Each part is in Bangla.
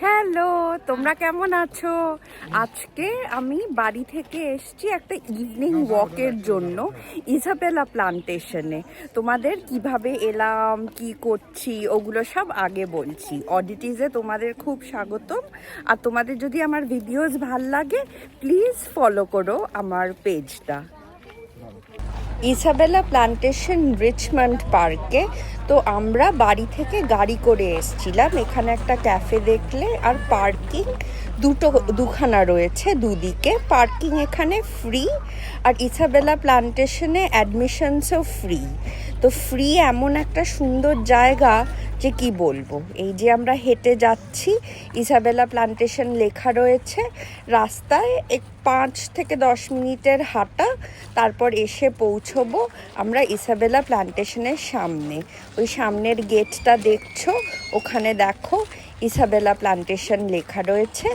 হ্যালো, তোমরা কেমন আছো? আজকে আমি বাড়ি থেকে এসেছি একটা ইভিনিং ওয়াকের জন্য ইসাবেলা প্লান্টেশনে। তোমাদের কিভাবে এলাম, কি করছি, ওগুলো সব আগে বলছি। অডিটিজে তোমাদের খুব স্বাগতম। আর তোমাদের যদি আমার ভিডিওস ভাল লাগে, প্লিজ ফলো করো আমার পেজটা। ইসাবেলা প্লান্টেশন রিচমন্ড পার্কে। তো আমরা বাড়ি থেকে গাড়ি করে এসেছিলাম। এখানে একটা ক্যাফে দেখলে, আর পার্কিং দুখানা রয়েছে দুদিকে। পার্কিং এখানে ফ্রি, আর ইসাবেলা প্লান্টেশনে অ্যাডমিশনসও ফ্রি। তো ফ্রি এমন একটা সুন্দর জায়গা যে কি বলবো। এই যে আমরা হেঁটে যাচ্ছি, ইসাবেলা প্লান্টেশন লেখা রয়েছে রাস্তায়। 5 থেকে 10 মিনিটের হাঁটা, তারপর এসে পৌঁছবো আমরা ইসাবেলা প্লান্টেশনের সামনে। ওই সামনের গেটটা দেখছো, ওখানে দেখো ইসাবেলা প্লান্টেশন লেখা রয়েছে।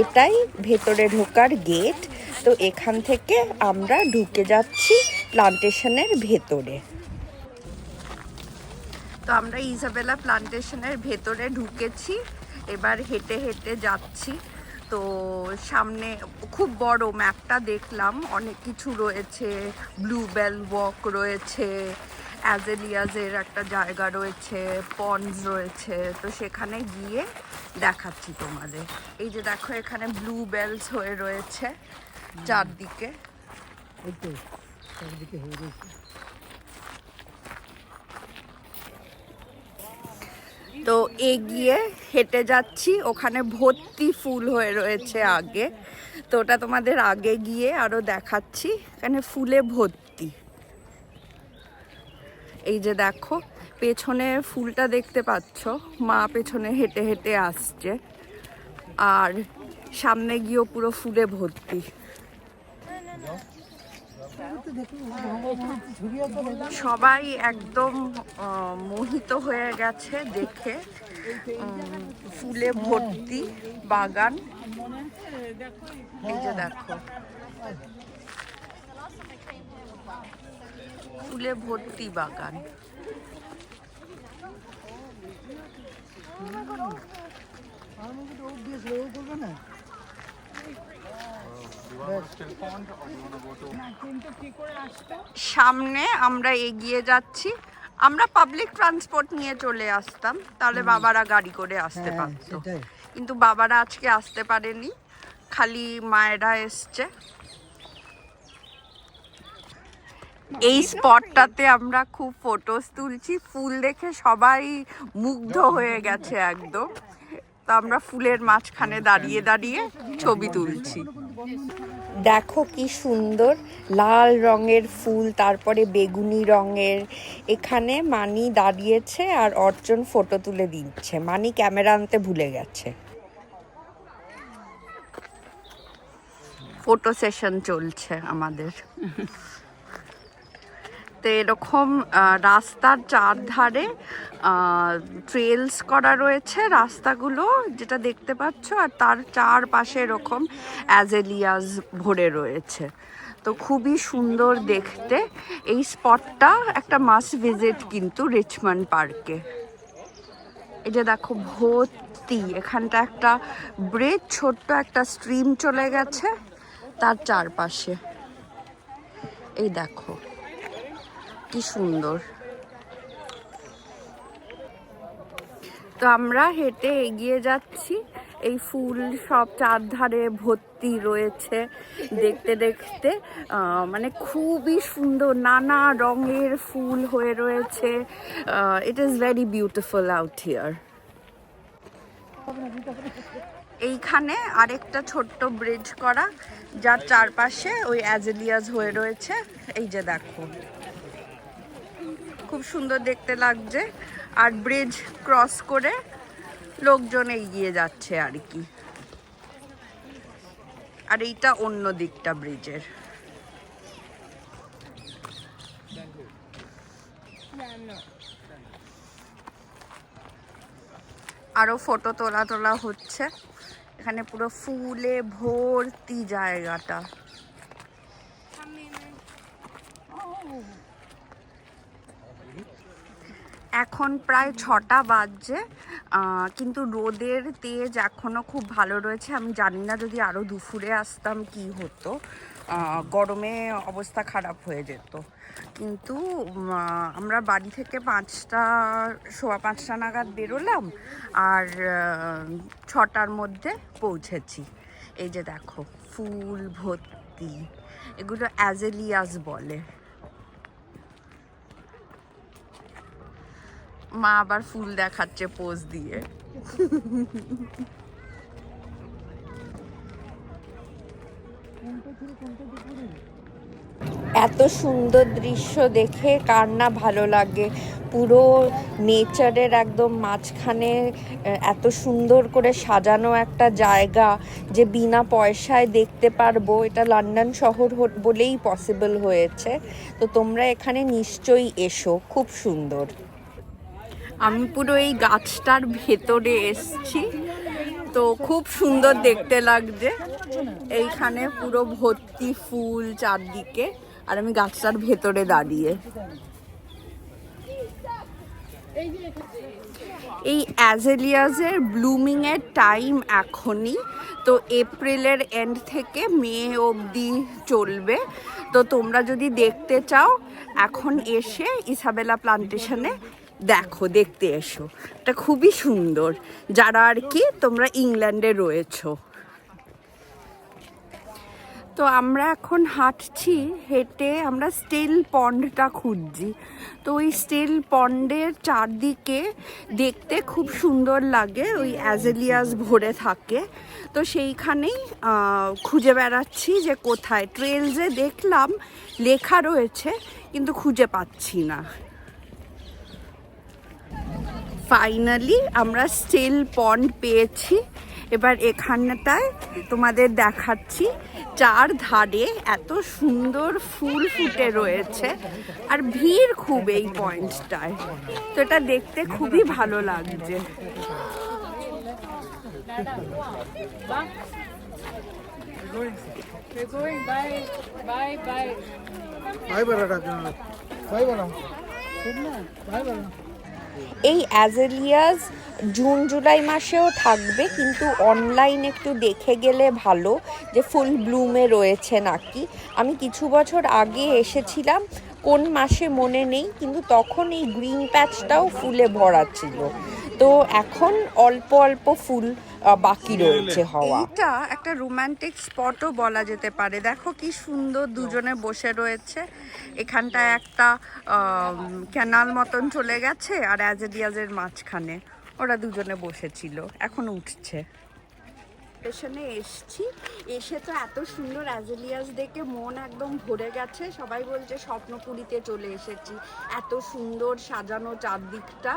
এটাই ভেতরে ঢোকার গেট। তো এখান থেকে আমরা ঢুকে যাচ্ছি প্লান্টেশনের ভেতরে। তো আমরা ইসাবেলা প্লান্টেশনের ভেতরে ঢুকেছি, এবার হেঁটে হেঁটে যাচ্ছি। তো সামনে খুব বড় ম্যাপটা দেখলাম, অনেক কিছু রয়েছে। ব্লুবেল ওয়াক রয়েছে, অ্যাজেলিয়াজের একটা জায়গা রয়েছে, পন্ডস রয়েছে। তো সেখানে গিয়ে দেখাচ্ছি তোমাদের। এই যে দেখো, এখানে ব্লুবেলস হয়ে রয়েছে চারদিকে। তো এগিয়ে হেঁটে যাচ্ছি, ওখানে ভর্তি ফুল হয়ে রয়েছে আগে। তো ওটা তোমাদের আগে গিয়ে আরো দেখাচ্ছি। এখানে ফুলে ভর্তি। এই যে দেখো, পেছনে ফুলটা দেখতে পাচ্ছ, মা পেছনে হেঁটে হেঁটে আসছে। আর সামনে গিয়েও পুরো ফুলে ভর্তি। সবাই একদম মোহিত হয়ে গেছে দেখে। ফুলে ভর্তি বাগান। এই যে দেখো, ফুলে ভর্তি বাগান। সামনে আমরা এগিয়ে যাচ্ছি। আমরা পাবলিক ট্রান্সপোর্ট নিয়ে চলে আসতাম, তাহলে বাবারা গাড়ি করে আসতে পারত। কিন্তু বাবারা আজকে আসতে পারেনি, খালি মায়েরা এসছে। এই স্পটটাতে আমরা খুব ফটোস তুলছি। ফুল দেখে সবাই মুগ্ধ হয়ে গেছে একদম। তো আমরা ফুলের মাঝখানে দাঁড়িয়ে দাঁড়িয়ে ছবি তুলছি। দেখো কি সুন্দর লাল রঙের ফুল, তারপরে বেগুনি রঙের। এখানে মানি দাঁড়িয়েছে আর অর্জন ফটো তুলে দিচ্ছে। মানি ক্যামেরা আনতে ভুলে গেছে। ফটো সেশন চলছে আমাদের। তো এরকম রাস্তার চারধারে ট্রেলস করা রয়েছে রাস্তাগুলো, যেটা দেখতে পাচ্ছ। আর তার চারপাশে এরকম অ্যাজেলিয়াস ভরে রয়েছে। তো খুবই সুন্দর দেখতে। এই স্পটটা একটা মাস্ট ভিজিট কিন্তু রিচমন্ড পার্কে। এই যে দেখো ভর্তি, এখানটা একটা ব্রিজ, ছোট্ট একটা স্ট্রিম চলে গেছে তার চারপাশে। এই দেখো কি সুন্দর। তো আমরা হেঁটে এগিয়ে যাচ্ছি। এই ফুল সব চারধারে ভর্তি রয়েছে। দেখতে দেখতে মানে খুবই সুন্দর, নানা রঙের ফুল হয়ে রয়েছে। It is very beautiful out here. এইখানে আরেকটা ছোট্ট ব্রিজ করা, যার চারপাশে ওই অ্যাজেলিয়াস হয়ে রয়েছে। এই যে দেখো, খুব সুন্দর দেখতে লাগছে। আর ব্রিজ ক্রস করে লোকজন এগিয়ে যাচ্ছে আর কি। আর এইটা অন্য দিকটা ব্রিজের। আরো ফটো তোলা হচ্ছে। এখানে পুরো ফুলে ভর্তি জায়গাটা। এখন প্রায় 6টা বাজছে, কিন্তু রোদের তেজ এখনও খুব ভালো রয়েছে। আমি জানি না যদি আরও দুপুরে আসতাম কি হতো, গরমে অবস্থা খারাপ হয়ে যেত। কিন্তু আমরা বাড়ি থেকে 5টা নাগাদ বেরোলাম আর 6টার মধ্যে পৌঁছেছি। এই যে দেখো ফুল ভর্তি, এগুলো অ্যাজেলিয়াস বলে। মা আবার ফুল দেখাচ্ছে পোজ দিয়ে। এত সুন্দর দৃশ্য দেখে কার না ভালো লাগে। পুরো নেচারের একদম মাঝখানে এত সুন্দর করে সাজানো একটা জায়গা যে বিনা পয়সায় দেখতে পারবো, এটা লন্ডন শহর বলেই পসিবল হয়েছে। তো তোমরা এখানে নিশ্চয়ই এসো, খুব সুন্দর। আমি পুরো এই গাছটার ভেতরে এসছি, তো খুব সুন্দর দেখতে লাগছে। এইখানে পুরো ভর্তি ফুল চারদিকে, আর আমি গাছটার ভেতরে দাঁড়িয়ে। এই অ্যাজেলিয়াসের ব্লুমিংয়ের টাইম এখনই, তো এপ্রিলের এন্ড থেকে মে অবধি চলবে। তো তোমরা যদি দেখতে চাও এখন এসে ইসাবেলা প্লান্টেশনে দেখতে এসো। এটা খুবই সুন্দর, যারা আর কি তোমরা ইংল্যান্ডে রয়েছো। তো আমরা এখন হাঁটছি, হেঁটে আমরা স্টিল পন্ডটা খুঁজছি। তো ওই স্টিল পন্ডের চারদিকে দেখতে খুব সুন্দর লাগে, ওই অ্যাজেলিয়াস ভরে থাকে। তো সেইখানেই খুঁজে বেড়াচ্ছি যে কোথায়। ট্রেলসে দেখলাম লেখা রয়েছে, কিন্তু খুঁজে পাচ্ছি না। ফাইনালি আমরা স্টিল পন্ড পেয়েছি। এবার এখানটায় তোমাদের দেখাচ্ছি, চারধারে এত সুন্দর ফুল ফুটে রয়েছে আর ভিড় খুব এই পয়েন্টটায়। তো এটা দেখতে খুবই ভালো লাগছে। এই অ্যাজেলিয়াস জুন জুলাই মাসেও থাকবে, কিন্তু অনলাইন একটু দেখে গেলে ভালো যে ফুল ব্লুমে রয়েছে নাকি। আমি কিছু বছর আগে এসেছিলাম, কোন মাসে মনে নেই, কিন্তু তখন এই গ্রিন প্যাচটাও ফুলে ভরা ছিল। তো এখন অল্প অল্প ফুল বাকি রয়েছে হওয়া। এটা একটা রোমান্টিক স্পটও বলা যেতে পারে। দেখো কি সুন্দর দুজনে বসে রয়েছে। এখানটায় একটা ক্যানাল মতন চলে গেছে, আর অ্যাজেলিয়াসের মাঝখানে ওরা দুজনে বসেছিল, এখন উঠছে। স্টেশনে এসছি, এসে তো এত সুন্দর অ্যাজেলিয়াস দেখে মন একদম ভরে গেছে। সবাই বলছে স্বপ্নপুরীতে চলে এসেছি, এত সুন্দর সাজানো চারদিকটা,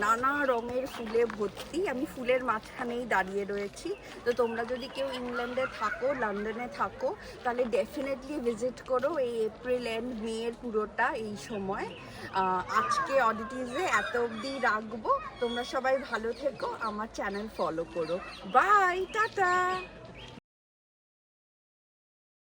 নানা রঙের ফুলে ভর্তি। আমি ফুলের মাঝখানেই দাঁড়িয়ে রয়েছি। তো তোমরা যদি কেউ ইংল্যান্ডে থাকো, লন্ডনে থাকো, তাহলে ডেফিনেটলি ভিজিট করো এই এপ্রিল এন্ড মে এর পুরোটা এই সময়। আজকে অডিটিজে এত অবধি রাখবো। তোমরা সবাই ভালো থেকো, আমার চ্যানেল ফলো করো। Bye, tata.